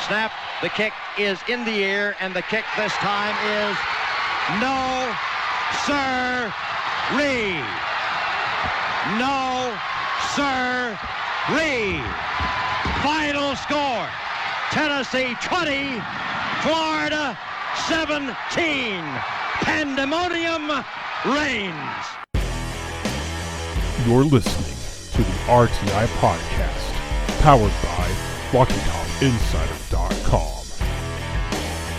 snap. The kick is in the air, and the kick this time is no, sir-ree. No, sir-ree. Final score, Tennessee 20, Florida 17. Pandemonium reigns. You're listening to the RTI Podcast, powered by RockyTopInsider.com.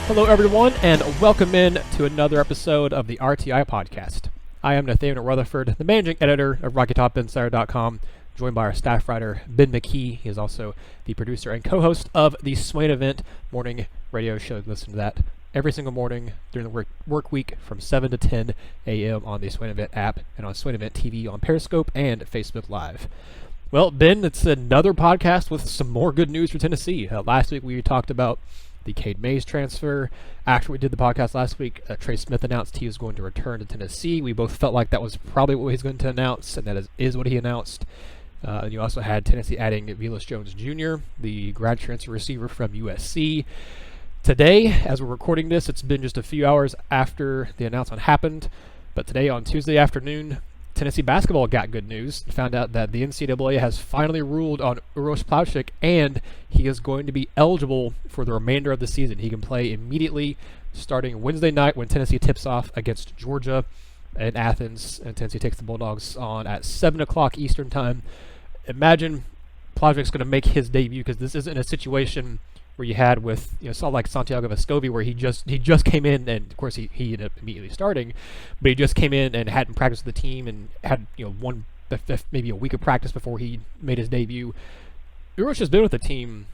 Hello, everyone, and welcome in to another episode of the RTI Podcast. I am Nathaniel Rutherford, the managing editor of RockyTopInsider.com, joined by our staff writer, Ben McKee. He is also the producer and co-host of the Swain Event morning radio show. Listen to that every single morning during the work week from 7 to 10 a.m. on the Swain Event app and on Swain Event TV on Periscope and Facebook Live. Well, Ben, it's another podcast with some more good news for Tennessee. Last week we talked about the Cade Mays transfer. After we did the podcast last week, Trey Smith announced he was going to return to Tennessee. We both felt like that was probably what he's going to announce, and that is what he announced. And you also had Tennessee adding Velus Jones Jr., the grad transfer receiver from USC. Today, as we're recording this, it's been just a few hours after the announcement happened, but today on Tuesday afternoon, Tennessee basketball got good news. Found out that the NCAA has finally ruled on Uros Plavsic, and he is going to be eligible for the remainder of the season. He can play immediately starting Wednesday night when Tennessee tips off against Georgia in Athens, and Tennessee takes the Bulldogs on at 7 o'clock Eastern time. Imagine Plavsic's going to make his debut, because this isn't a situation where you had with, sort of like Santiago Vescovi, where he just came in, and of course he ended up immediately starting, but he just came in and hadn't practiced with the team and had maybe a week of practice before he made his debut. Uros has been with the team,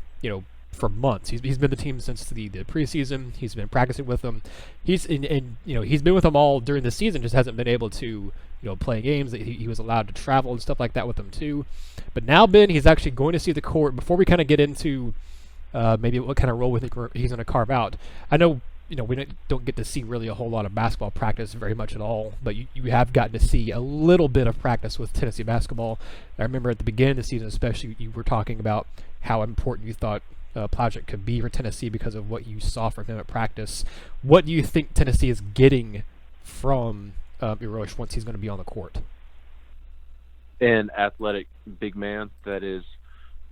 for months. He's been with the team since the preseason. He's been practicing with them. He's been with them all during the season. Just hasn't been able to play games. He was allowed to travel and stuff like that with them too. But now, Ben, he's actually going to see the court. Before we kind of get into maybe what kind of role he's going to carve out. I know, we don't get to see really a whole lot of basketball practice very much at all, but you have gotten to see a little bit of practice with Tennessee basketball. I remember at the beginning of the season, especially, you were talking about how important you thought Plavsic could be for Tennessee because of what you saw from him at practice. What do you think Tennessee is getting from Uros once he's going to be on the court? An athletic big man that is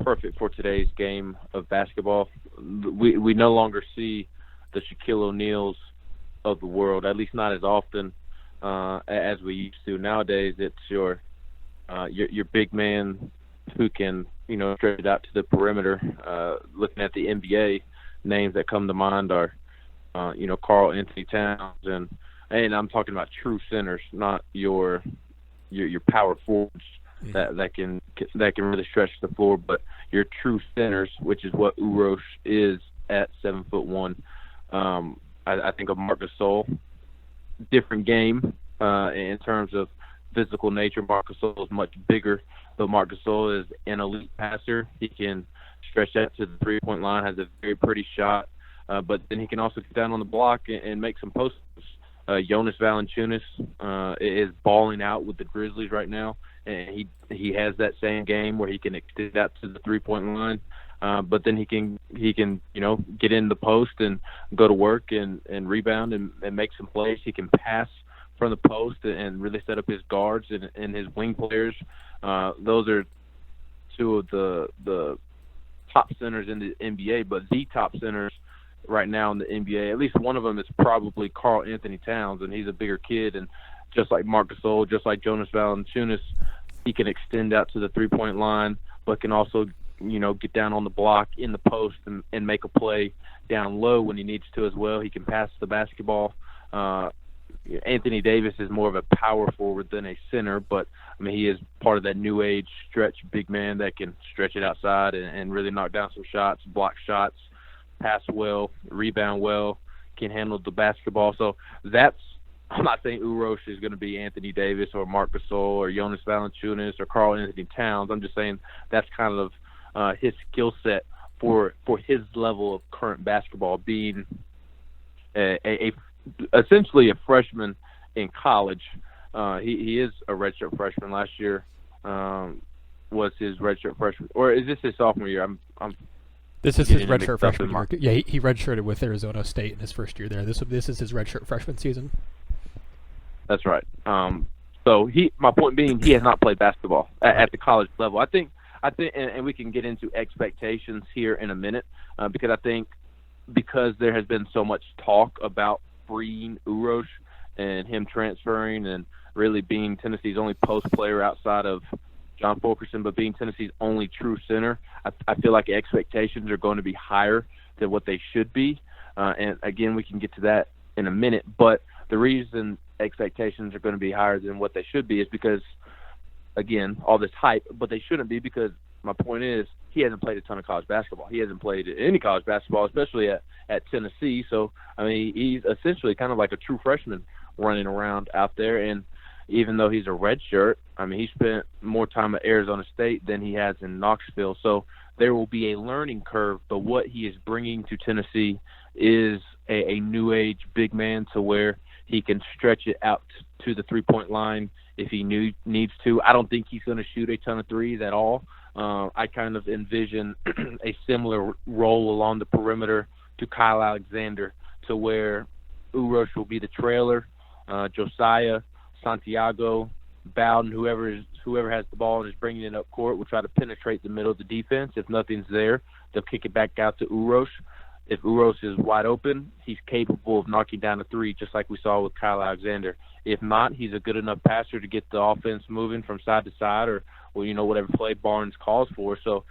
perfect for today's game of basketball. We no longer see the Shaquille O'Neals of the world, at least not as often as we used to. Nowadays, it's your big man who can stretch it out to the perimeter. Looking at the NBA, names that come to mind are Karl Anthony Towns, and I'm talking about true centers, not your power forwards. That can really stretch the floor, but your true centers, which is what Uros is at 7'1". I think of Marc Gasol, different game in terms of physical nature. Marc Gasol is much bigger, but Marc Gasol is an elite passer. He can stretch out to the 3-point line, has a very pretty shot, but then he can also get down on the block and make some posts. Jonas Valanciunas is balling out with the Grizzlies right now, and he has that same game where he can extend out to the 3-point line, but then he can get in the post and go to work and rebound and make some plays. He can pass from the post and really set up his guards and his wing players. Those are two of the top centers in the NBA, but the top centers right now in the NBA, at least one of them is probably Karl Anthony Towns, and he's a bigger kid, and just like Marc Gasol, just like Jonas Valanciunas, he can extend out to the 3-point line, but can also get down on the block in the post and make a play down low when he needs to as well. He can pass the basketball. Anthony Davis is more of a power forward than a center, but he is part of that new age stretch big man that can stretch it outside and really knock down some shots, block shots, pass well, rebound well, can handle the basketball. So I'm not saying Uros is going to be Anthony Davis or Marc Gasol or Jonas Valanciunas or Karl Anthony Towns. I'm just saying that's kind of his skill set for his level of current basketball, being essentially a freshman in college. He is a redshirt freshman. Last year was his redshirt freshman, or is this his sophomore year? This is his getting redshirt mixed up freshman in my- year. Yeah, he redshirted with Arizona State in his first year there. This is his redshirt freshman season. That's right. So my point being, he has not played basketball at the college level. I think, and we can get into expectations here in a minute, because I think because there has been so much talk about freeing Uros and him transferring and really being Tennessee's only post player outside of John Fulkerson, but being Tennessee's only true center, I feel like expectations are going to be higher than what they should be. And again, we can get to that in a minute. But the reason expectations are going to be higher than what they should be is because, again, all this hype, but they shouldn't be, because my point is he hasn't played a ton of college basketball. He hasn't played any college basketball, especially at Tennessee. So, I mean, he's essentially kind of like a true freshman running around out there. And even though he's a redshirt, I mean, he spent more time at Arizona State than he has in Knoxville. So there will be a learning curve, but what he is bringing to Tennessee is a new age big man to where he can stretch it out to the three-point line if he needs to. I don't think he's going to shoot a ton of threes at all. I kind of envision a similar role along the perimeter to Kyle Alexander, to where Uros will be the trailer, Josiah, Santiago, Bowden, whoever has the ball and is bringing it up court, will try to penetrate the middle of the defense. If nothing's there, they'll kick it back out to Uros. If Uros is wide open, he's capable of knocking down a three, just like we saw with Kyle Alexander. If not, he's a good enough passer to get the offense moving from side to side, or whatever play Barnes calls for. So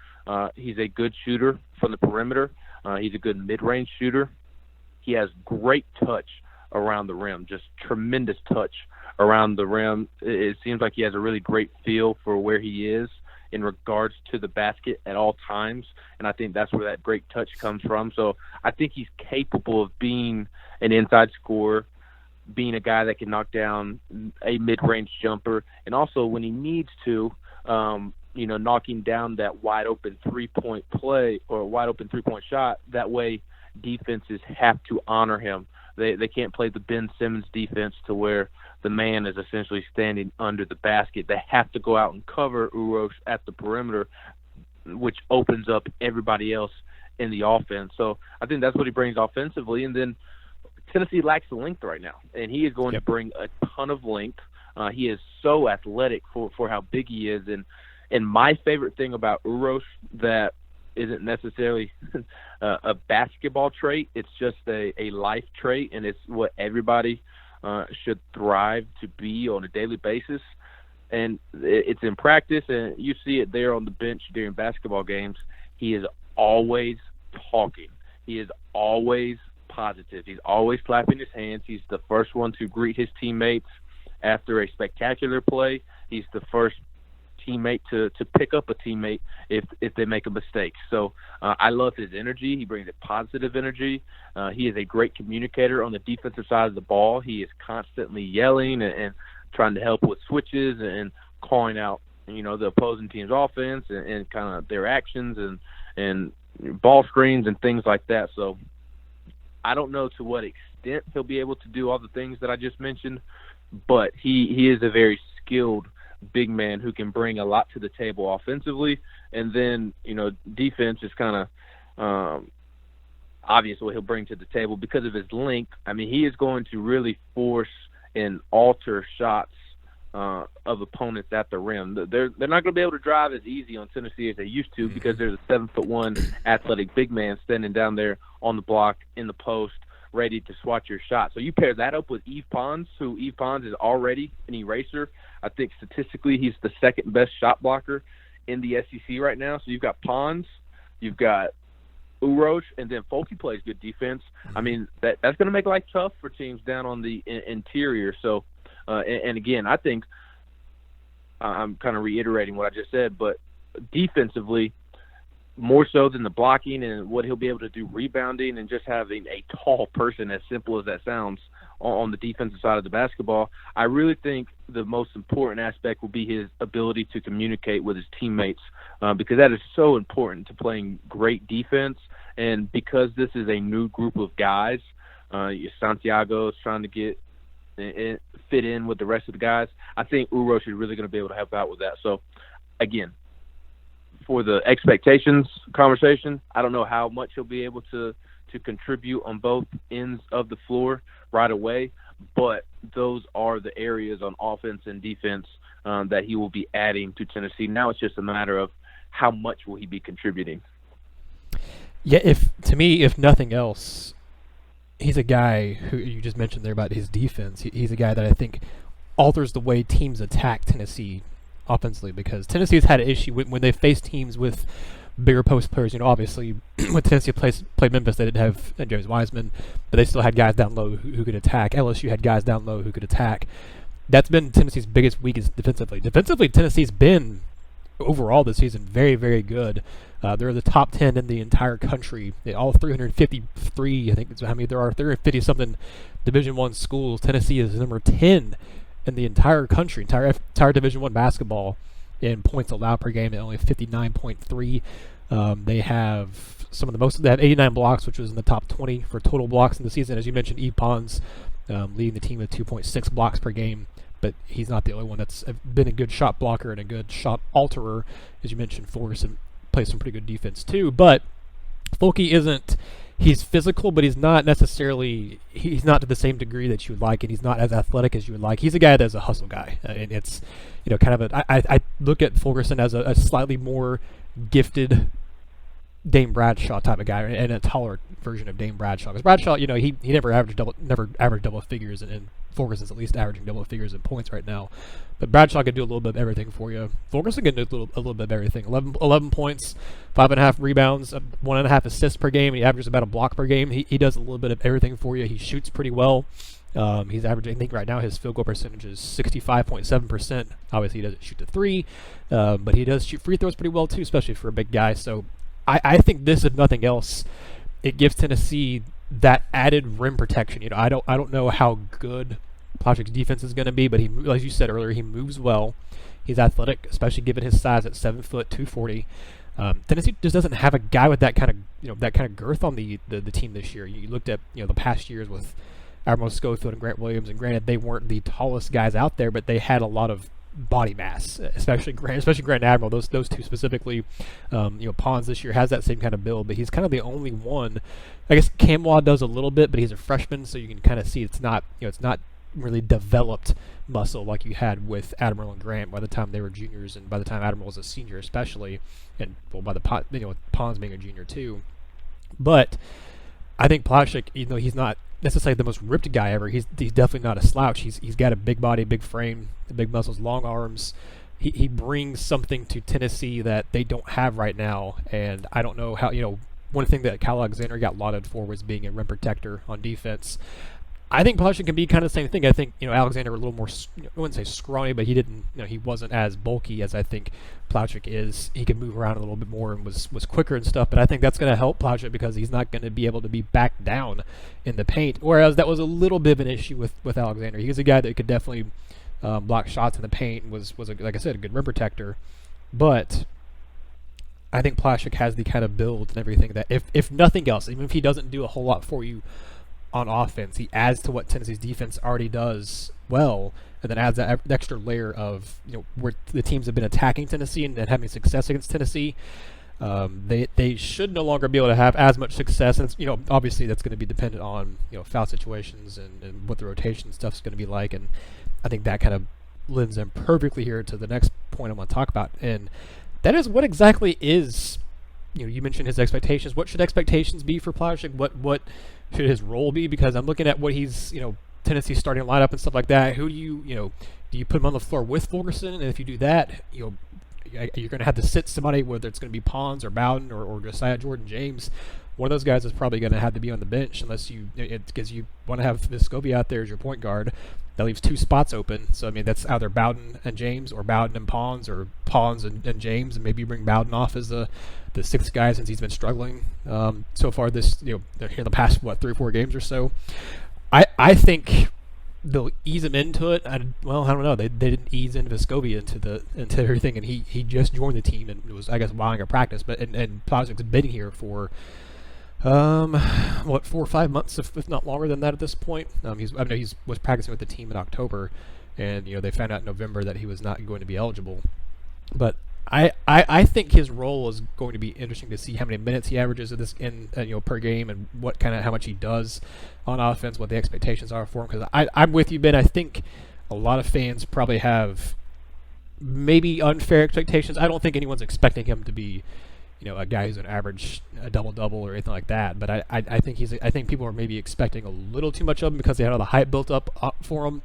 he's a good shooter from the perimeter. He's a good mid-range shooter. He has great touch around the rim, just tremendous touch around the rim. It seems like he has a really great feel for where he is in regards to the basket at all times, and I think that's where that great touch comes from. So I think he's capable of being an inside scorer, being a guy that can knock down a mid-range jumper, and also when he needs to, knocking down that wide-open three-point play or wide-open three-point shot. That way defenses have to honor him. They can't play the Ben Simmons defense to where the man is essentially standing under the basket. They have to go out and cover Uros at the perimeter, which opens up everybody else in the offense. So I think that's what he brings offensively. And then Tennessee lacks the length right now, and he is going to bring a ton of length. He is so athletic for how big he is. And my favorite thing about Uros that isn't necessarily a basketball trait, it's just a life trait, and it's what everybody should thrive to be on a daily basis. And it's in practice, and you see it there on the bench during basketball games. He is always talking. He is always positive. He's always clapping his hands. He's the first one to greet his teammates after a spectacular play. He's the first teammate to pick up a teammate if they make a mistake. So I love his energy. He brings a positive energy. He is a great communicator on the defensive side of the ball. He is constantly yelling and trying to help with switches and calling out, the opposing team's offense and kind of their actions and ball screens and things like that. So I don't know to what extent he'll be able to do all the things that I just mentioned, but he is a very skilled big man who can bring a lot to the table offensively. And then, defense is kind of obvious what he'll bring to the table because of his length. I mean, he is going to really force and alter shots of opponents at the rim. They're not going to be able to drive as easy on Tennessee as they used to because there's a 7'1" athletic big man standing down there on the block in the post, ready to swat your shot. So you pair that up with Yves Pons, who Yves Pons is already an eraser. I think statistically he's the second best shot blocker in the SEC right now. So you've got Pons, you've got Uros, and then Folke plays good defense. I mean, that's going to make life tough for teams down on the interior. So, and again, I think I'm kind of reiterating what I just said, but defensively, more so than the blocking and what he'll be able to do rebounding and just having a tall person, as simple as that sounds, on the defensive side of the basketball, I really think the most important aspect will be his ability to communicate with his teammates because that is so important to playing great defense. And because this is a new group of guys, Santiago is trying to get fit in with the rest of the guys, I think Uros is really going to be able to help out with that. So, again, for the expectations conversation, I don't know how much he'll be able to contribute on both ends of the floor right away, but those are the areas on offense and defense that he will be adding to Tennessee. Now it's just a matter of how much will he be contributing. Yeah, if nothing else, he's a guy who you just mentioned there about his defense. He's a guy that I think alters the way teams attack Tennessee offensively, because Tennessee's had an issue when they face teams with bigger post players. Obviously, when Tennessee played Memphis, they didn't have James Wiseman, but they still had guys down low who could attack. LSU had guys down low who could attack. That's been Tennessee's biggest weakness defensively. Defensively, Tennessee's been, overall this season, very, very good. They're the top 10 in the entire country. All 353, I think that's how many there are, 350-something Division I schools. Tennessee is number 10 in the entire country, entire Division I basketball in points allowed per game at only 59.3. They have they have 89 blocks, which was in the top 20 for total blocks in the season. As you mentioned, E. Pons leading the team with 2.6 blocks per game, but he's not the only one that's been a good shot blocker and a good shot alterer. As you mentioned, Fulkerson plays some pretty good defense too, but Fulke he's physical, but he's not to the same degree that you would like, and he's not as athletic as you would like. He's a guy that's a hustle guy, and it's kind of I look at Fulkerson as a slightly more gifted Dame Bradshaw type of guy, and a taller version of Dame Bradshaw. Because Bradshaw, he never averaged double figures, and Fulkerson's at least averaging double figures in points right now. But Bradshaw can do a little bit of everything for you. Fulkerson can do a little bit of everything. 11 points, 5.5 rebounds, 1.5 assists per game. He averages about a block per game. He does a little bit of everything for you. He shoots pretty well. He's averaging, I think right now his field goal percentage is 65.7%. Obviously he doesn't shoot the three, but he does shoot free throws pretty well too, especially for a big guy. So I think this, if nothing else, it gives Tennessee that added rim protection. I don't know how good Plavsic's defense is going to be, but he, as you said earlier, he moves well. He's athletic, especially given his size at 7 foot 240. Tennessee just doesn't have a guy with that kind of girth on the team this year. You looked at the past years with Admiral Schofield and Grant Williams, and granted they weren't the tallest guys out there, but they had a lot of body mass, especially Grant and Admiral. Those two specifically. Pons this year has that same kind of build, but he's kind of the only one. I guess Camwa does a little bit, but he's a freshman, so you can kind of see it's not really developed muscle like you had with Admiral and Grant by the time they were juniors, and by the time Admiral was a senior especially, and by the Pons being a junior too. But I think Plavsic, he's not necessarily the most ripped guy ever, he's definitely not a slouch. He's got a big body, big frame, big muscles, long arms. He brings something to Tennessee that they don't have right now, and I don't know how. One thing that Kyle Alexander got lauded for was being a rim protector on defense. I think Plavsic can be kind of the same thing. I think Alexander a little more, I wouldn't say scrawny, but he wasn't as bulky as I think Plavsic is. He can move around a little bit more and was quicker and stuff. But I think that's going to help Plavsic because he's not going to be able to be backed down in the paint. Whereas that was a little bit of an issue with Alexander. He was a guy that could definitely block shots in the paint and was like I said, a good rim protector. But I think Plavsic has the kind of build and everything that if nothing else, even if he doesn't do a whole lot for you on offense, he adds to what Tennessee's defense already does well, and then adds that extra layer of where the teams have been attacking Tennessee and having success against Tennessee. They should no longer be able to have as much success, and obviously that's going to be dependent on foul situations and what the rotation stuff is going to be like, and I think that kind of lends them perfectly here to the next point I want to talk about, and that is what exactly is. You mentioned his expectations. What should expectations be for Plavsic? What should his role be? Because I'm looking at what he's, Tennessee's starting lineup and stuff like that. Who do you put him on the floor with Fulkerson? And if you do that, you're going to have to sit somebody, whether it's going to be Pons or Bowden or Josiah Jordan James. One of those guys is probably going to have to be on the bench unless because you want to have Vescovi out there as your point guard. That leaves two spots open. So, that's either Bowden and James or Bowden and Pons or Pons and James, and maybe you bring Bowden off as the sixth guy since he's been struggling so far this, here in the past, 3 or 4 games or so. I think they'll ease him into it. I don't know. They didn't ease in Vescovi into everything, and he just joined the team and was, I guess, wowing at practice. But and Plavsic's been here for 4 or 5 months, if not longer than that at this point. He was practicing with the team in October, and they found out in November that he was not going to be eligible. But I think his role is going to be interesting to see how many minutes he averages per game, and how much he does on offense, what the expectations are for him. Because I'm with you, Ben. I think a lot of fans probably have maybe unfair expectations. I don't think anyone's expecting him to be, a guy who's an average a double or anything like that. But I think people are maybe expecting a little too much of him because they had all the hype built up for him.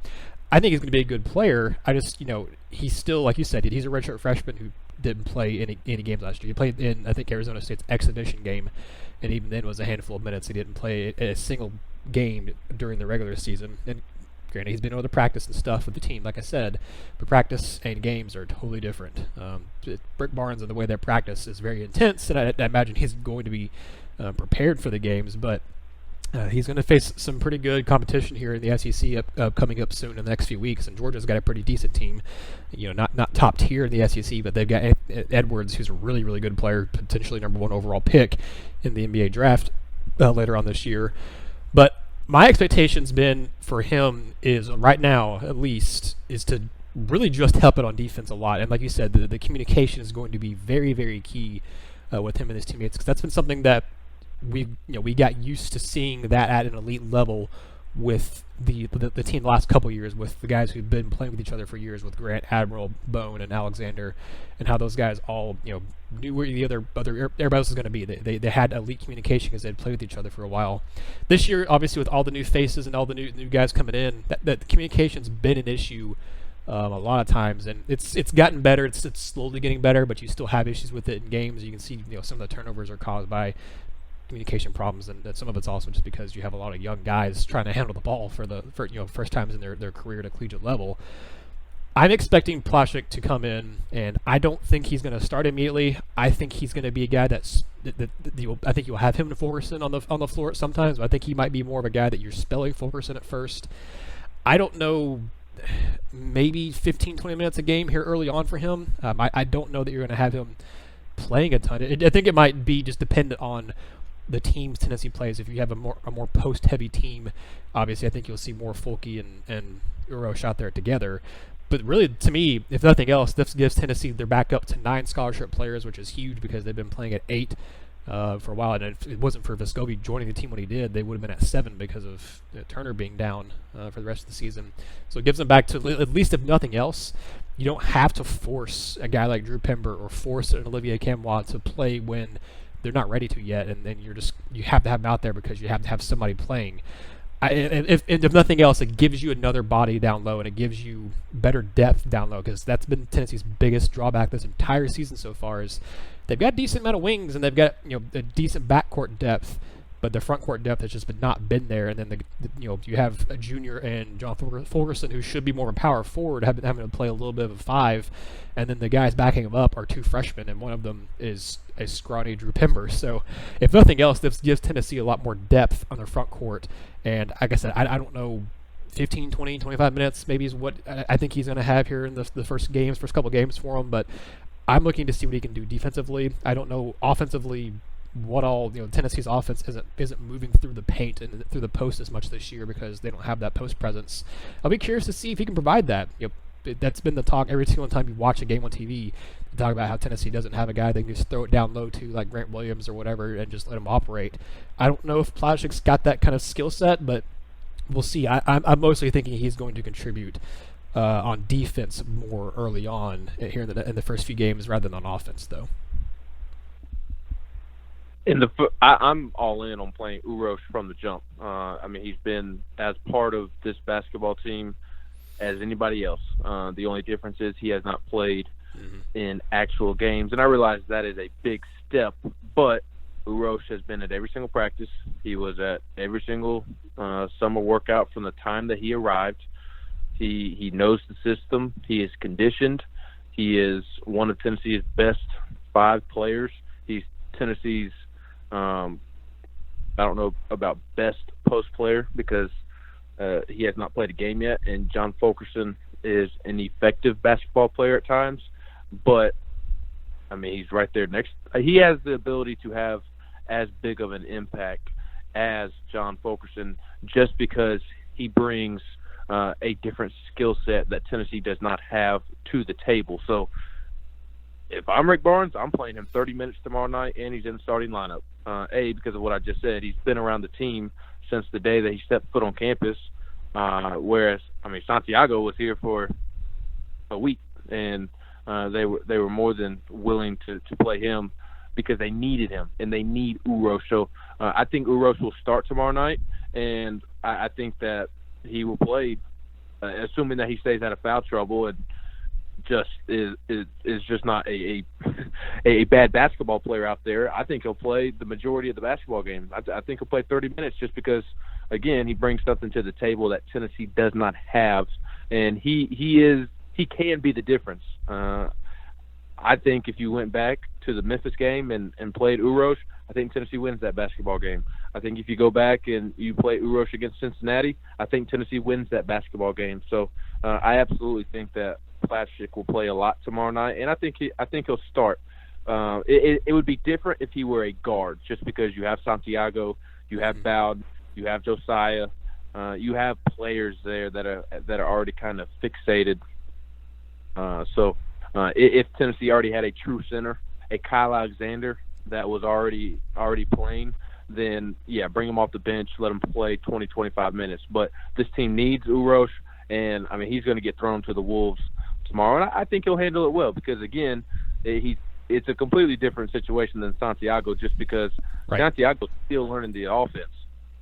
I think he's going to be a good player. I just, he's still, like you said, he's a redshirt freshman who didn't play any games last year. He played in, I think, Arizona State's exhibition game, and even then it was a handful of minutes. He didn't play a single game during the regular season. And granted, he's been able to practice and stuff with the team, like I said, but practice and games are totally different. Brick Barnes and the way they practice is very intense, and I imagine he's going to be prepared for the games, but he's going to face some pretty good competition here in the SEC coming up soon in the next few weeks, and Georgia's got a pretty decent team. Not top tier in the SEC, but they've got Edwards, who's a really, really good player, potentially number 1 overall pick in the NBA draft later on this year. But my expectations, Ben, for him is right now, at least, is to really just help it on defense a lot. And like you said, the communication is going to be very, very key with him and his teammates, because that's been something that we got used to seeing that at an elite level with the team the last couple years, with the guys who've been playing with each other for years, with Grant, Admiral, Bone, and Alexander, and how those guys all knew where the other everybody else was going to be. They had elite communication because they'd played with each other for a while. This year, obviously, with all the new faces and all the new guys coming in, that communication's been an issue a lot of times, and it's gotten better. It's slowly getting better, but you still have issues with it in games. You can see some of the turnovers are caused by communication problems, and some of it's also just because you have a lot of young guys trying to handle the ball for first times in their career at a collegiate level. I'm expecting Plavsic to come in, and I don't think he's going to start immediately. I think he's going to be a guy I think you'll have him and Fulkerson on the floor sometimes, but I think he might be more of a guy that you're spelling Fulkerson at first. I don't know, maybe 15-20 minutes a game here early on for him. I don't know that you're going to have him playing a ton. I think it might be just dependent on the teams Tennessee plays. If you have a more post-heavy team, obviously I think you'll see more Fulke and Uros out there together. But really, to me, if nothing else, this gives Tennessee their back up to 9 scholarship players, which is huge because they've been playing at 8 for a while. And if it wasn't for Vescovi joining the team when he did, they would have been at 7 because of Turner being down for the rest of the season. So it gives them back to, at least if nothing else, you don't have to force a guy like Drew Pember or force an Olivier Camois to play when they're not ready to yet, and then you have to have them out there because you have to have somebody playing. If nothing else, it gives you another body down low, and it gives you better depth down low, because that's been Tennessee's biggest drawback this entire season so far. Is they've got a decent amount of wings and they've got a decent backcourt depth, but the front court depth has just not been there. And then you have a junior and John Fulkerson, who should be more of a power forward, having to play a little bit of a 5, and then the guys backing him up are 2 freshmen, and one of them is a scrawny Drew Pember. So if nothing else, this gives Tennessee a lot more depth on their front court. And like I said, I don't know, 15, 20, 25 minutes maybe is what I think he's going to have here in the first couple games for him. But I'm looking to see what he can do defensively. I don't know offensively what all Tennessee's offense isn't moving through the paint and through the post as much this year because they don't have that post presence. I'll be curious to see if he can provide that. That's been the talk every single time you watch a game on TV. They talk about how Tennessee doesn't have a guy they can just throw it down low to, like Grant Williams or whatever, and just let him operate. I don't know if Plavsic's got that kind of skill set, but we'll see. I'm mostly thinking he's going to contribute on defense more early on here in the first few games rather than on offense, though. I'm all in on playing Uros from the jump. He's been as part of this basketball team as anybody else. The only difference is he has not played in actual games, and I realize that is a big step, but Uros has been at every single practice. He was at every single summer workout from the time that he arrived. He knows the system. He is conditioned. He is one of Tennessee's best 5 players. He's Tennessee's I don't know about best post player because he has not played a game yet, and John Fulkerson is an effective basketball player at times, but he's right there next. He has the ability to have as big of an impact as John Fulkerson just because he brings a different skill set that Tennessee does not have to the table. So if I'm Rick Barnes, I'm playing him 30 minutes tomorrow night, and he's in the starting lineup. Because of what I just said. He's been around the team since the day that he stepped foot on campus, whereas, Santiago was here for a week, and they were more than willing to play him because they needed him, and they need Uros. So I think Uros will start tomorrow night, and I think that he will play, assuming that he stays out of foul trouble and just is just not a bad basketball player out there. I think he'll play the majority of the basketball game. I think he'll play 30 minutes just because, again, he brings something to the table that Tennessee does not have, and he can be the difference. I think if you went back to the Memphis game and played Uros, I think Tennessee wins that basketball game. I think if you go back and you play Uros against Cincinnati, I think Tennessee wins that basketball game. So I absolutely think that Plavsic will play a lot tomorrow night, and I think he'll start. It would be different if he were a guard, just because you have Santiago, you have Bowden, you have Josiah, you have players there that are already kind of fixated. So if Tennessee already had a true center, a Kyle Alexander that was already playing, then yeah, bring him off the bench, let him play 20, 25 minutes. But this team needs Uros, and he's going to get thrown to the wolves tomorrow, and I think he'll handle it well because, again, it's a completely different situation than Santiago, just because Santiago's still learning the offense.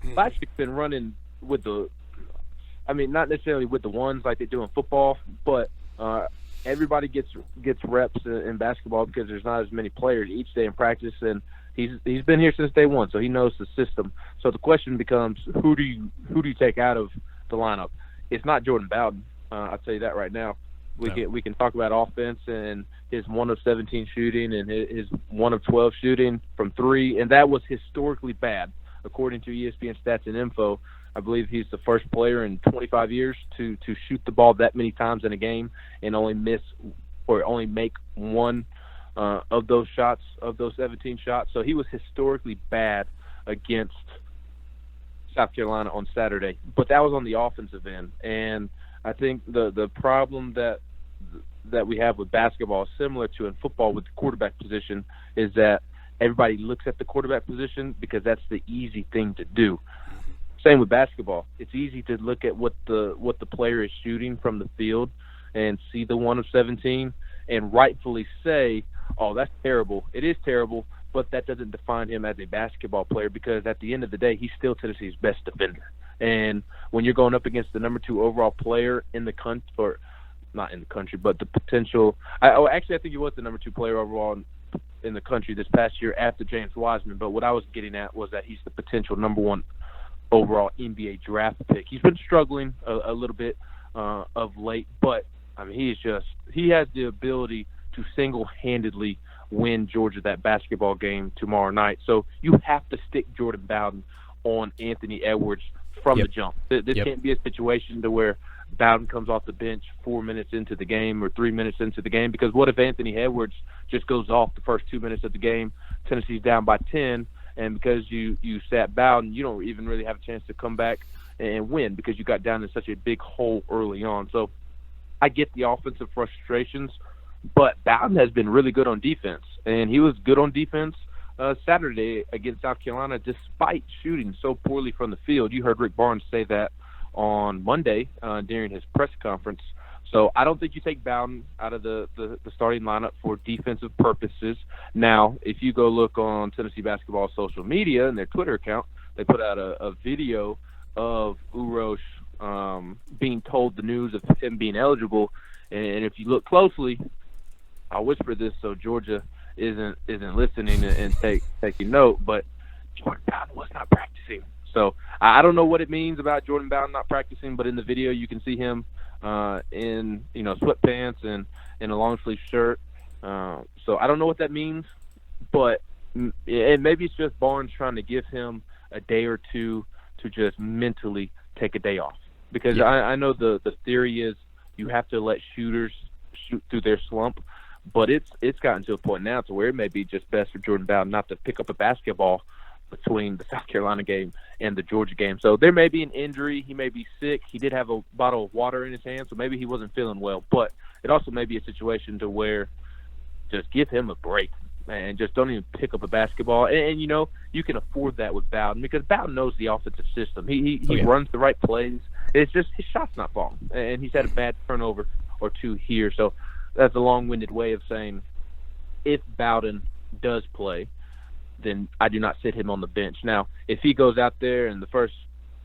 Plavsic's been running with not necessarily with the ones like they do in football, but everybody gets reps in basketball because there's not as many players each day in practice, and he's been here since day one, so he knows the system. So the question becomes, who do you take out of the lineup? It's not Jordan Bowden. I'll tell you that right now. We can talk about offense and his 1 of 17 shooting and his 1 of 12 shooting from three, and that was historically bad. According to ESPN Stats and Info, I believe he's the first player in 25 years to shoot the ball that many times in a game and only make one of those shots, of those 17 shots. So he was historically bad against South Carolina on Saturday, but that was on the offensive end. And I think the problem that we have with basketball, similar to in football with the quarterback position, is that everybody looks at the quarterback position because that's the easy thing to do. Same with basketball. It's easy to look at what the player is shooting from the field and see the 1 of 17 and rightfully say, oh, that's terrible. It is terrible, but that doesn't define him as a basketball player, because at the end of the day, he's still Tennessee's best defender. And when you're going up against the number 2 overall player in the country, or not in the country, but the potential – I think he was the number 2 player overall in the country this past year after James Wiseman. But what I was getting at was that he's the potential number 1 overall NBA draft pick. He's been struggling a little bit of late, but he has the ability to single-handedly win Georgia that basketball game tomorrow night. So you have to stick Jordan Bowden on Anthony Edwards from the jump. This can't be a situation to where Bowden comes off the bench 4 minutes into the game or 3 minutes into the game, because what if Anthony Edwards just goes off the first 2 minutes of the game, Tennessee's down by 10, and because you sat Bowden, you don't even really have a chance to come back and win because you got down in such a big hole early on. So I get the offensive frustrations, but Bowden has been really good on defense, and he was good on defense Saturday against South Carolina despite shooting so poorly from the field. You heard Rick Barnes say that on Monday during his press conference. So I don't think you take Bowden out of the starting lineup for defensive purposes. Now, if you go look on Tennessee basketball social media and their Twitter account, they put out a video of Uros being told the news of him being eligible. And if you look closely, I'll whisper this so Georgia isn't listening and taking note, but Jordan Bowden was not practicing. So I don't know what it means about Jordan Bowden not practicing, but in the video you can see him in sweatpants and in a long sleeve shirt. So I don't know what that means, but and maybe it's just Barnes trying to give him a day or two to just mentally take a day off. Because I know the theory is you have to let shooters shoot through their slump, but it's gotten to a point now to where it may be just best for Jordan Bowden not to pick up a basketball between the South Carolina game and the Georgia game. So there may be an injury. He may be sick. He did have a bottle of water in his hand, so maybe he wasn't feeling well. But it also may be a situation to where just give him a break, man. Just don't even pick up a basketball. And you know, you can afford that with Bowden because Bowden knows the offensive system. He runs the right plays. It's just his shot's not falling, and he's had a bad turnover or two here. So that's a long-winded way of saying if Bowden does play, then I do not sit him on the bench. Now, if he goes out there in the first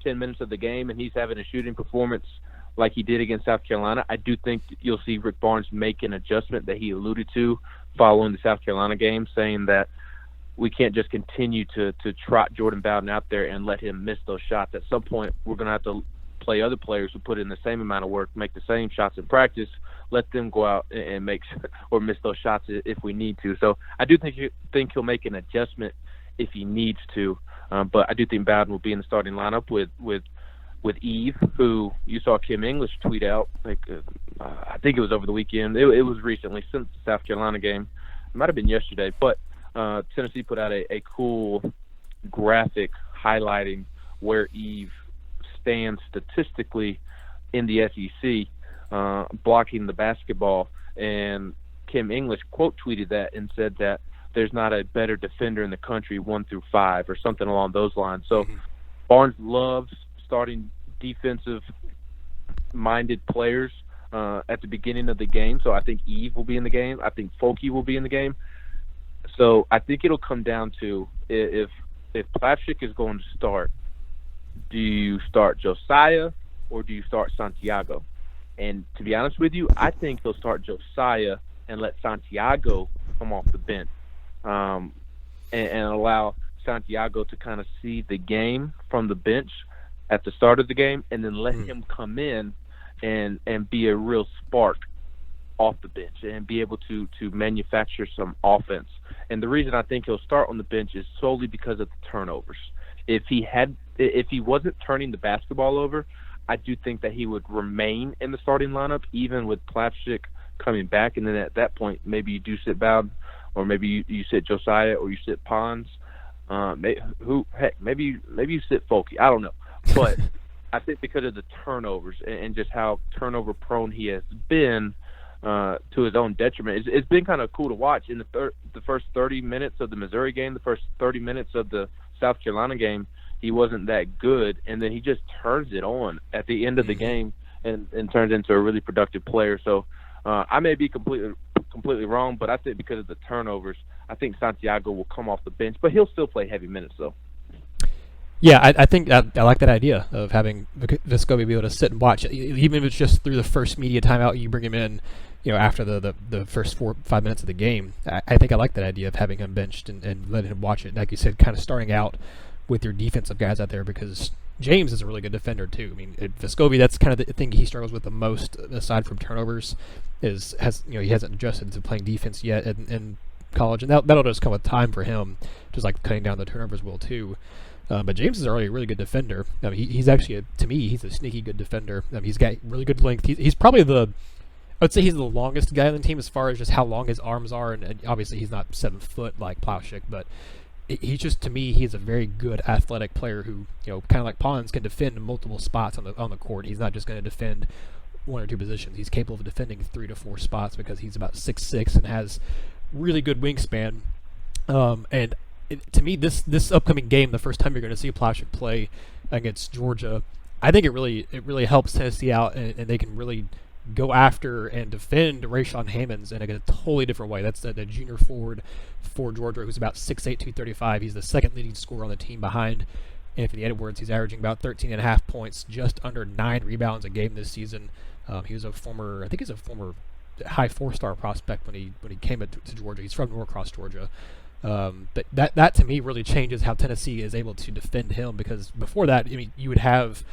10 minutes of the game and he's having a shooting performance like he did against South Carolina, I do think you'll see Rick Barnes make an adjustment that he alluded to following the South Carolina game, saying that we can't just continue to trot Jordan Bowden out there and let him miss those shots. At some point, we're going to have to play other players who put in the same amount of work, make the same shots in practice, let them go out and make or miss those shots if we need to. So I do think he'll make an adjustment if he needs to. But I do think Bowden will be in the starting lineup with Eve, who you saw Kim English tweet out. I think it was over the weekend. It was recently, since the South Carolina game. It might have been yesterday. But Tennessee put out a cool graphic highlighting where Eve stands statistically in the SEC, blocking the basketball. And Kim English quote tweeted that and said that there's not a better defender in the country 1 through 5 or something along those lines. So Barnes loves starting defensive-minded players at the beginning of the game. So I think Eve will be in the game. I think Folke will be in the game. So I think it'll come down to if Plavsic is going to start, do you start Josiah or do you start Santiago? And to be honest with you, I think he'll start Josiah and let Santiago come off the bench and allow Santiago to kind of see the game from the bench at the start of the game, and then let him come in and be a real spark off the bench and be able to manufacture some offense. And the reason I think he'll start on the bench is solely because of the turnovers. If he wasn't turning the basketball over, I do think that he would remain in the starting lineup, even with Plavsic coming back. And then at that point, maybe you do sit Bowden, or maybe you sit Josiah, or you sit Pons. Maybe you sit Folke. I don't know. But I think because of the turnovers and just how turnover prone he has been, to his own detriment, it's been kind of cool to watch. In the first 30 minutes of the Missouri game, the first 30 minutes of the South Carolina game, he wasn't that good, and then he just turns it on at the end of the game and turns into a really productive player. So I may be completely wrong, but I think because of the turnovers, I think Santiago will come off the bench, but he'll still play heavy minutes though. Yeah, I think I like that idea of having Vescovi be able to sit and watch, even if it's just through the first media timeout. You bring him in, after the first 4 or 5 minutes of the game. I think I like that idea of having him benched and letting him watch it. Like you said, kind of starting out with your defensive guys out there, because James is a really good defender too. I mean, Vescovi, that's kind of the thing he struggles with the most, aside from turnovers, he hasn't adjusted to playing defense yet in college, and that'll just come with time for him, just like cutting down the turnovers will too. But James is already a really good defender. He's actually, to me, he's a sneaky good defender. He's got really good length. He's probably I would say he's the longest guy on the team as far as just how long his arms are, and obviously he's not 7 foot like Plavsic, but he's just, to me, he's a very good athletic player who, kind of like Pons, can defend in multiple spots on the court. He's not just going to defend 1 or 2 positions. He's capable of defending 3 to 4 spots because he's about 6'6" and has really good wingspan. To me, this upcoming game, the first time you're going to see Plavsic play against Georgia, I think it really helps Tennessee out, and they can really go after and defend Rayshawn Hammonds in a totally different way. That's the junior forward for Georgia, who's about 6'8", 235. He's the second leading scorer on the team behind Anthony Edwards. He's averaging about 13.5 points, just under 9 rebounds a game this season. He was a former high 4-star prospect when he came to Georgia. He's from Norcross, Georgia. But that to me really changes how Tennessee is able to defend him, because before that, you would have,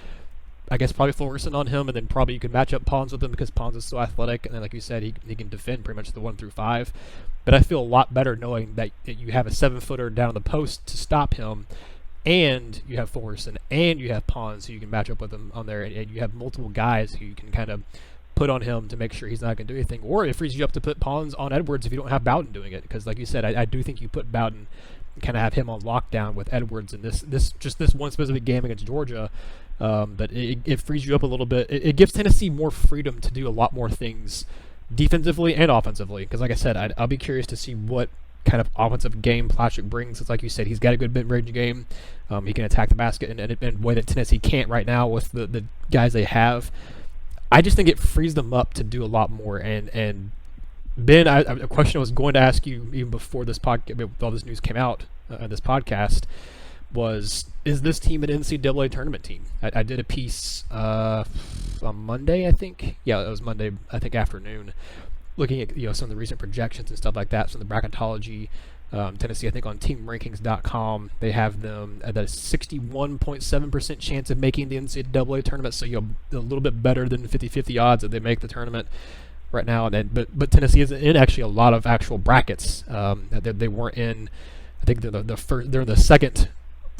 I guess, probably Fulkerson on him, and then probably you could match up Pons with him because Pons is so athletic, and then like you said, he can defend pretty much the 1 through 5. But I feel a lot better knowing that you have a 7-footer down the post to stop him, and you have Fulkerson, and you have Pons who you can match up with him on there, and you have multiple guys who you can kind of put on him to make sure he's not going to do anything. Or it frees you up to put Pons on Edwards if you don't have Bowden doing it, because like you said, I do think you put Bowden, kind of have him on lockdown with Edwards in this one specific game against Georgia. But it frees you up a little bit. It gives Tennessee more freedom to do a lot more things defensively and offensively. Because like I said, I'll be curious to see what kind of offensive game Plavsic brings. It's like you said, he's got a good mid-range game. He can attack the basket in a way that Tennessee can't right now with the guys they have. I just think it frees them up to do a lot more. And Ben, a question I was going to ask you even before this podcast, all this news came out, this podcast, was, is this team an NCAA tournament team? I did a piece on Monday, I think. Yeah, it was Monday, I think, afternoon, looking at some of the recent projections and stuff like that, some of the bracketology. Tennessee, I think on teamrankings.com, they have them at a 61.7% chance of making the NCAA tournament, so a little bit better than 50-50 odds that they make the tournament right now. But Tennessee is in actually a lot of actual brackets that they weren't in. I think they're the second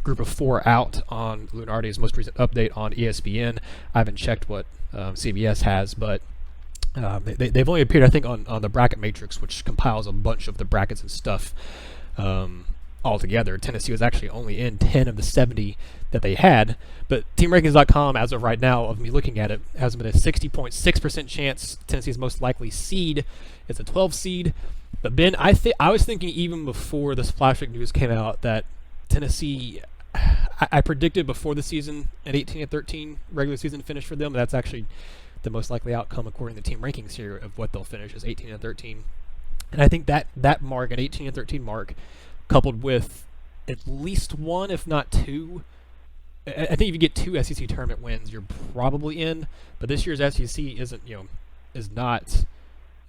group of 4 out on Lunardi's most recent update on ESPN. I haven't checked what CBS has, but they've only appeared, I think, on the bracket matrix, which compiles a bunch of the brackets and stuff all together. Tennessee was actually only in 10 of the 70 that they had, but teamrankings.com, as of right now, of me looking at it, has been a 60.6% chance Tennessee's most likely seed. It's a 12 seed. But Ben, I was thinking even before this Plavsic news came out that Tennessee, I predicted before the season an 18-13 regular season finish for them. That's actually the most likely outcome according to team rankings here of what they'll finish is 18-13. And I think that mark, an 18-13 mark, coupled with at least one, if not two, I think if you get 2 SEC tournament wins, you're probably in. But this year's SEC isn't, is not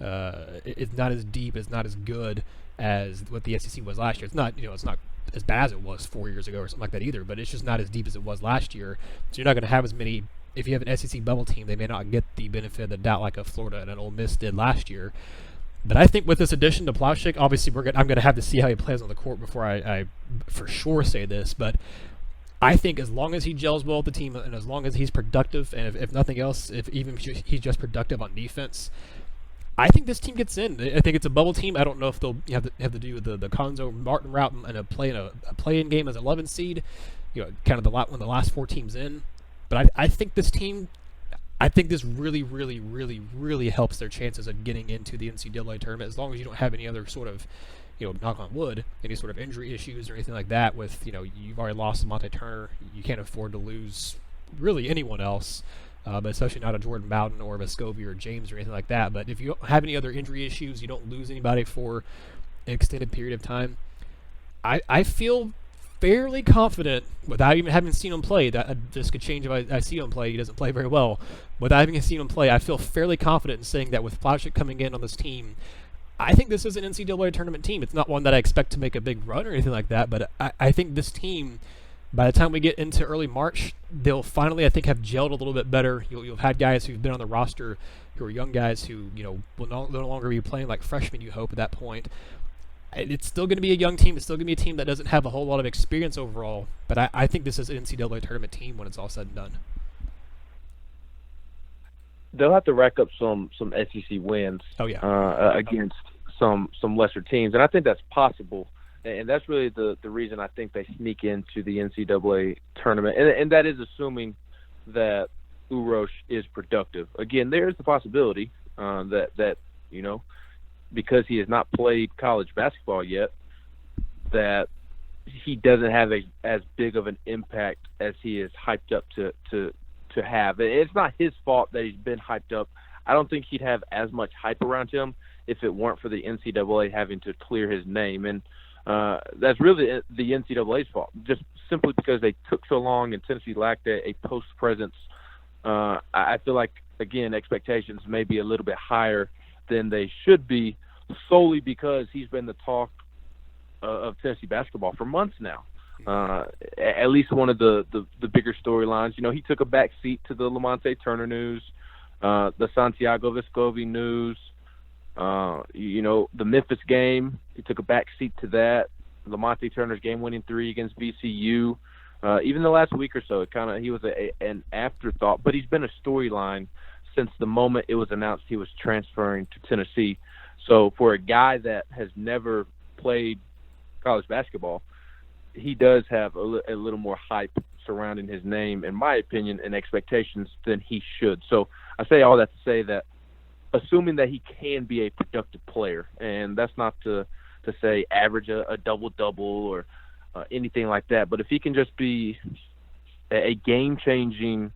as deep, is not as good as what the SEC was last year. It's not, it's not as bad as it was 4 years ago or something like that either, but it's just not as deep as it was last year. So you're not going to have as many. If you have an SEC bubble team, they may not get the benefit of the doubt like a Florida and an Ole Miss did last year. But I think with this addition to Plavsic, obviously I'm going to have to see how he plays on the court before I for sure say this. But I think as long as he gels well with the team and as long as he's productive, and if nothing else, if he's just productive on defense, I think this team gets in. I think it's a bubble team. I don't know if they'll have to do the Conzo Martin route and a play-in game as 11 seed, kind of when the last 4 teams in. But I think this team, this really, really, really, really helps their chances of getting into the NCAA tournament, as long as you don't have any other sort of, knock on wood, any sort of injury issues or anything like that with, you've already lost Monte Turner. You can't afford to lose really anyone else, but especially not a Jordan Bowden or a Vescovi or James or anything like that. But if you don't have any other injury issues, you don't lose anybody for an extended period of time, I feel fairly confident, without even having seen him play, that this could change if I see him play. He doesn't play very well. Without having seen him play, I feel fairly confident in saying that with Plavsic coming in on this team, I think this is an NCAA tournament team. It's not one that I expect to make a big run or anything like that, but I think this team, by the time we get into early March, they'll finally, I think, have gelled a little bit better. You'll have had guys who've been on the roster who are young guys who, will no longer be playing like freshmen, you hope, at that point. It's still going to be a young team. It's still going to be a team that doesn't have a whole lot of experience overall. But I think this is an NCAA tournament team when it's all said and done. They'll have to rack up some SEC wins. Oh, yeah. Against some lesser teams, and I think that's possible. And that's really the reason I think they sneak into the NCAA tournament. And that is assuming that Uros is productive. Again, there is the possibility that because he has not played college basketball yet, that he doesn't have as big of an impact as he is hyped up to have. It's not his fault that he's been hyped up. I don't think he'd have as much hype around him if it weren't for the NCAA having to clear his name. And that's really the NCAA's fault, just simply because they took so long and Tennessee lacked a post presence. I feel like, again, expectations may be a little bit higher than they should be, solely because he's been the talk of Tennessee basketball for months now. At least one of the bigger storylines. He took a back seat to the Lamonte Turner news, the Santiago Vescovi news, the Memphis game. He took a back seat to that. Lamonte Turner's game-winning 3 against VCU. Even the last week or so, he was an afterthought, but he's been a storyline since the moment it was announced he was transferring to Tennessee. So for a guy that has never played college basketball, he does have a little more hype surrounding his name, in my opinion, and expectations than he should. So I say all that to say that, assuming that he can be a productive player, and that's not to say average a double-double or anything like that, but if he can just be a game-changing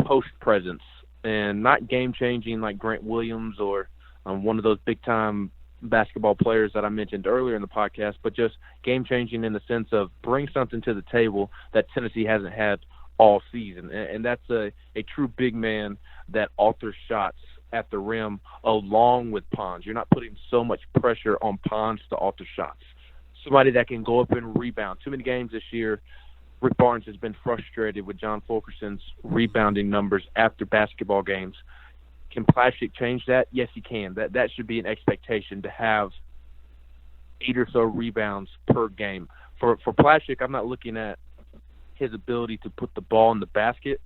post presence and not game-changing like Grant Williams or one of those big-time basketball players that I mentioned earlier in the podcast, but just game-changing in the sense of bring something to the table that Tennessee hasn't had all season. And that's a true big man that alters shots at the rim along with Pons. You're not putting so much pressure on Pons to alter shots. Somebody that can go up and rebound. Too many games this year, Rick Barnes has been frustrated with John Fulkerson's rebounding numbers after basketball games. Can Plavsic change that? Yes, he can. That should be an expectation to have 8 or so rebounds per game. For Plavsic, I'm not looking at his ability to put the ball in the basket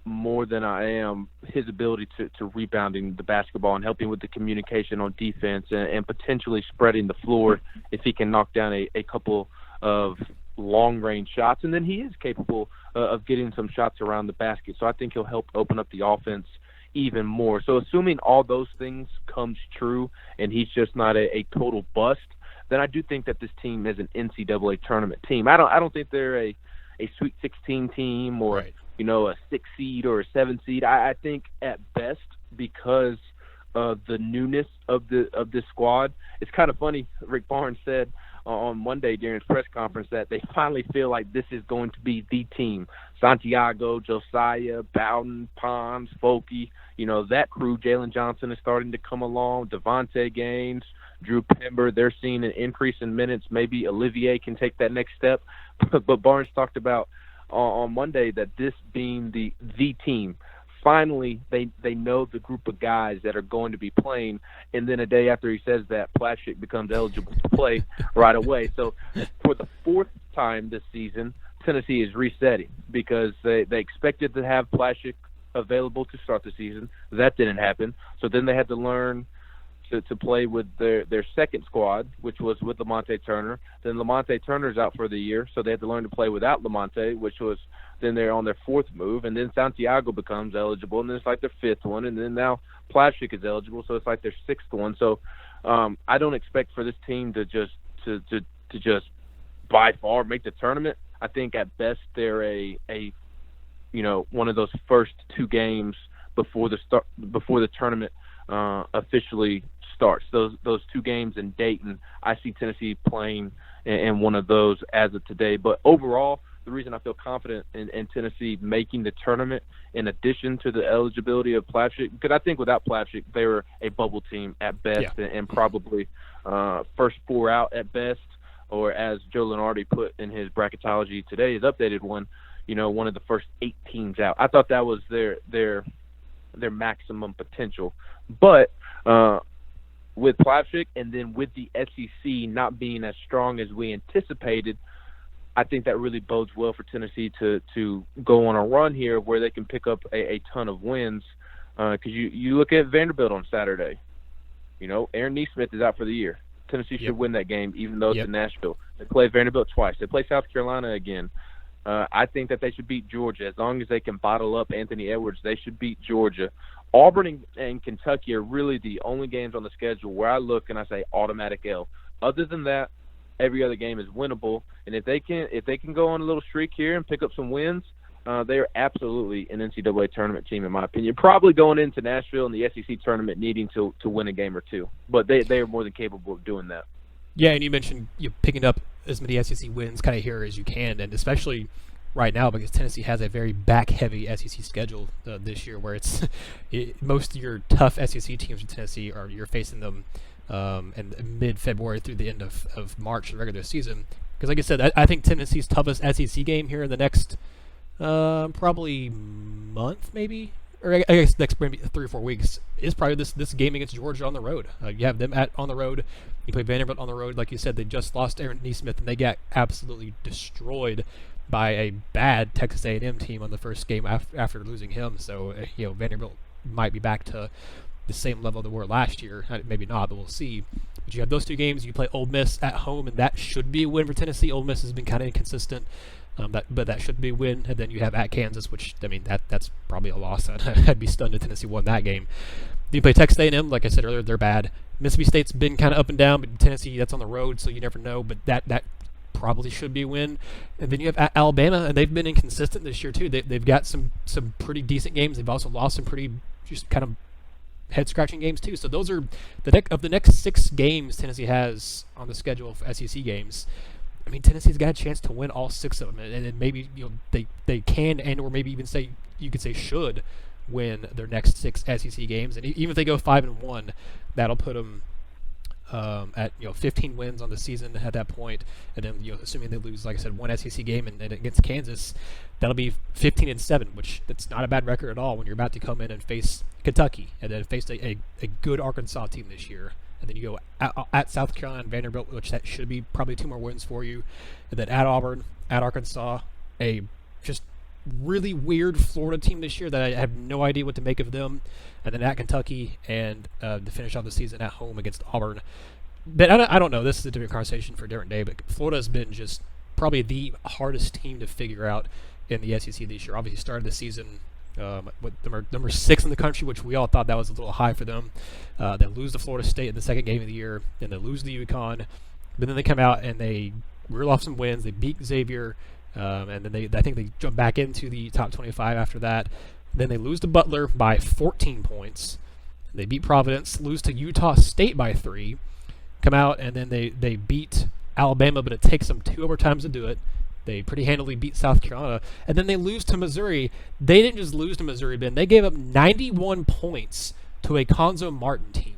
more than I am his ability to rebounding the basketball and helping with the communication on defense and potentially spreading the floor if he can knock down a couple of long-range shots. And then he is capable of getting some shots around the basket. So I think he'll help open up the offense even more. So assuming all those things comes true and he's just not a total bust, then I do think that this team is an NCAA tournament team. I don't think they're a Sweet 16 team or right. A 6 seed or a 7 seed. I think at best, because of the newness of this squad, it's kind of funny. Rick Barnes said on Monday during his press conference that they finally feel like this is going to be the team. Santiago, Josiah, Bowden, Pons, Folke, that crew. Jalen Johnson is starting to come along. Devontae Gaines, Drew Pember, they're seeing an increase in minutes. Maybe Olivier can take that next step. But Barnes talked about on Monday that this being the team. Finally, they know the group of guys that are going to be playing, and then a day after he says that, Plavsic becomes eligible to play right away. So for the 4th time this season, Tennessee is resetting because they expected to have Plavsic available to start the season. That didn't happen. So then they had to learn to play with their second squad, which was with Lamonte Turner. Then Lamonte Turner's out for the year, so they had to learn to play without Lamonte, which was then they're on their 4th move. And then Santiago becomes eligible, and then it's like their 5th one. And then now Plavsic is eligible, so it's like their 6th one. So I don't expect for this team to just by far make the tournament. I think at best they're a one of those first 2 games before the tournament officially starts. Those 2 games in Dayton, I see Tennessee playing in one of those as of today. But overall, the reason I feel confident in Tennessee making the tournament, in addition to the eligibility of Plavsic, because I think without Plavsic, they were a bubble team at best, and probably first 4 out at best, or as Joe Lenardi put in his bracketology today, his updated one, one of the first 8 teams out. I thought that was their maximum potential. But with Plavsic and then with the SEC not being as strong as we anticipated, I think that really bodes well for Tennessee to go on a run here where they can pick up a ton of wins. Because you look at Vanderbilt on Saturday. Aaron Nesmith is out for the year. Tennessee should win that game, even though it's in Nashville. They play Vanderbilt twice. They play South Carolina again. I think that they should beat Georgia. As long as they can bottle up Anthony Edwards, they should beat Georgia. Auburn and Kentucky are really the only games on the schedule where I look and I say automatic L. Other than that, every other game is winnable. And if they can go on a little streak here and pick up some wins, they are absolutely an NCAA tournament team, in my opinion. Probably going into Nashville in the SEC tournament needing to win a game or 2. But they are more than capable of doing that. Yeah, and you mentioned picking up as many SEC wins kind of here as you can, and especially right now because Tennessee has a very back-heavy SEC schedule this year, where most of your tough SEC teams in Tennessee you're facing them in mid-February through the end of March, the regular season. Because like I said, I think Tennessee's toughest SEC game here in the next probably month, maybe, or I guess next maybe 3 or 4 weeks is probably this game against Georgia on the road. You have them on the road. You play Vanderbilt on the road. Like you said, they just lost Aaron Nesmith, and they got absolutely destroyed by a bad Texas A&M team on the first game after losing him. So Vanderbilt might be back to the same level they were last year. Maybe not, but we'll see. But you have those 2 games. You play Ole Miss at home, and that should be a win for Tennessee. Ole Miss has been kind of inconsistent. But that should be a win. And then you have at Kansas, which, that's probably a loss. I'd be stunned if Tennessee won that game. You play Texas A&M, like I said earlier, they're bad. Mississippi State's been kind of up and down, but Tennessee, that's on the road, so you never know. But that probably should be a win. And then you have Alabama, and they've been inconsistent this year too. They've got some pretty decent games. They've also lost some pretty just kind of head-scratching games too. So those are the next 6 games Tennessee has on the schedule for SEC games. I mean, Tennessee's got a chance to win all 6 of them, and maybe they can or maybe even you could say should win their next 6 SEC games. And even if they go 5-1, that'll put them at 15 wins on the season at that point. And then assuming they lose, like I said, 1 SEC game and against Kansas, that'll be 15-7, which that's not a bad record at all when you're about to come in and face Kentucky and then face a good Arkansas team this year. And then you go at South Carolina and Vanderbilt, which that should be probably 2 more wins for you. And then at Auburn, at Arkansas, a just really weird Florida team this year that I have no idea what to make of them. And then at Kentucky, and to finish off the season at home against Auburn. But I don't know. This is a different conversation for a different day. But Florida has been just probably the hardest team to figure out in the SEC this year. Obviously, started the season with number 6 in the country, which we all thought that was a little high for them. They lose to Florida State in the second game of the year, then they lose to UConn. But then they come out and they reel off some wins. They beat Xavier, and then I think they jump back into the top 25 after that. Then they lose to Butler by 14 points. They beat Providence, lose to Utah State by 3. Come out and then they beat Alabama, but it takes them 2 overtimes to do it. They pretty handily beat South Carolina. And then they lose to Missouri. They didn't just lose to Missouri, Ben. They gave up 91 points to a Conzo Martin team.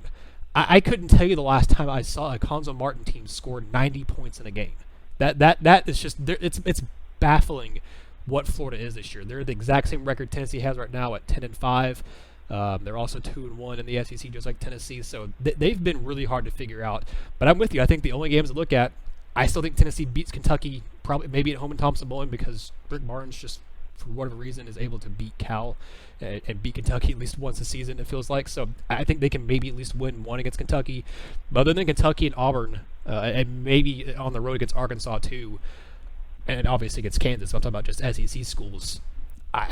I couldn't tell you the last time I saw a Conzo Martin team score 90 points in a game. That is just it's baffling what Florida is this year. They're the exact same record Tennessee has right now at 10-5. They're also 2-1 in the SEC, just like Tennessee. So they've been really hard to figure out. But I'm with you. I think the only games to look at, I still think Tennessee beats Kentucky, probably maybe at home in Thompson-Boling, because Rick Barnes just, for whatever reason, is able to beat Cal and beat Kentucky at least once a season, it feels like. So I think they can maybe at least win 1 against Kentucky. But other than Kentucky and Auburn, and maybe on the road against Arkansas too, and obviously against Kansas, I'm talking about just SEC schools,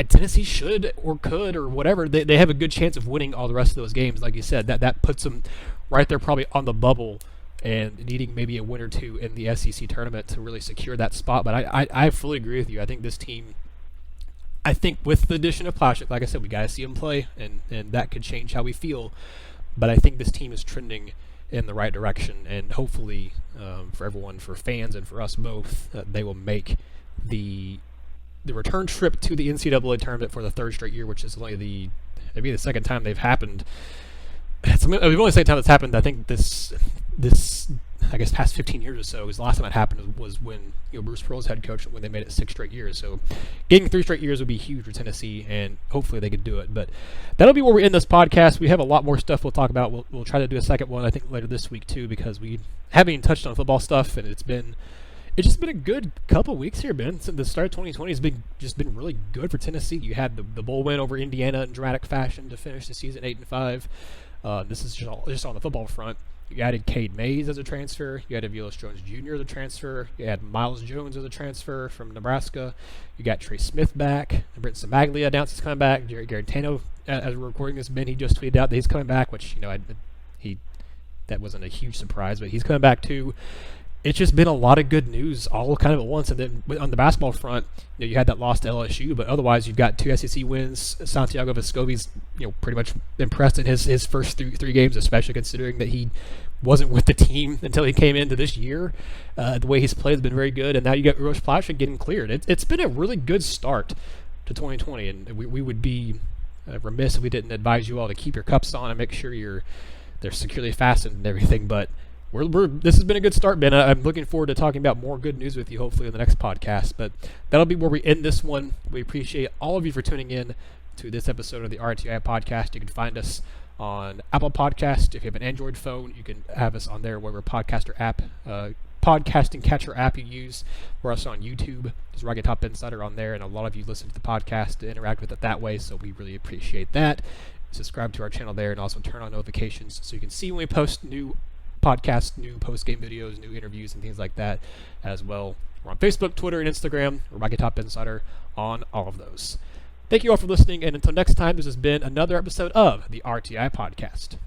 Tennessee should or could or whatever, they have a good chance of winning all the rest of those games. Like you said, that puts them right there probably on the bubble and needing maybe a win or 2 in the SEC tournament to really secure that spot. But I fully agree with you. I think this team, I think with the addition of Plavsic, like I said, we got to see him play, and that could change how we feel. But I think this team is trending in the right direction, and hopefully for everyone, for fans and for us both, they will make the return trip to the NCAA tournament for the 3rd straight year, which is only maybe the second time they've happened. It's the only second time that's happened. I think this I guess past 15 years or so, because the last time it happened was when Bruce Pearl's head coach, when they made it 6 straight years. So getting 3 straight years would be huge for Tennessee, and hopefully they could do it. But that'll be where we end this podcast. We have a lot more stuff we'll talk about. We'll try to do a second one, I think, later this week too, because we haven't even touched on football stuff, and it's just been a good couple weeks here, Ben. Since the start of 2020 has been really good for Tennessee. You had the bowl win over Indiana in dramatic fashion to finish the season 8-5. This is just on the football front. You added Cade Mays as a transfer. You added Uros Jones Jr. as a transfer. You had Miles Jones as a transfer from Nebraska. You got Trey Smith back. Britton Samaglia announced he's coming back. Jerry Garantano, as we're recording this, Ben, he just tweeted out that he's coming back, which that wasn't a huge surprise, but he's coming back too. It's just been a lot of good news all kind of at once. And then on the basketball front, you had that loss to LSU, but otherwise you've got 2 SEC wins. Santiago Vescovi's pretty much impressed in his first three games, especially considering that he wasn't with the team until he came into this year. The way he's played has been very good, and now you got Uros Plavsic getting cleared. It's been a really good start to 2020, and we would be remiss if we didn't advise you all to keep your cups on and make sure they're securely fastened and everything, but this has been a good start, Ben. I'm looking forward to talking about more good news with you, hopefully, in the next podcast. But that'll be where we end this one. We appreciate all of you for tuning in to this episode of the RTI Podcast. You can find us on Apple Podcast. If you have an Android phone, you can have us on there, whatever podcasting catcher app you use. We're also on YouTube. There's Rocky Top Insider on there, and a lot of you listen to the podcast to interact with it that way, so we really appreciate that. Subscribe to our channel there, and also turn on notifications so you can see when we post new podcasts, new post-game videos, new interviews, and things like that as well. We're on Facebook, Twitter, and Instagram. We're Rocky Top Insider on all of those. Thank you all for listening, and until next time, this has been another episode of the RTI Podcast.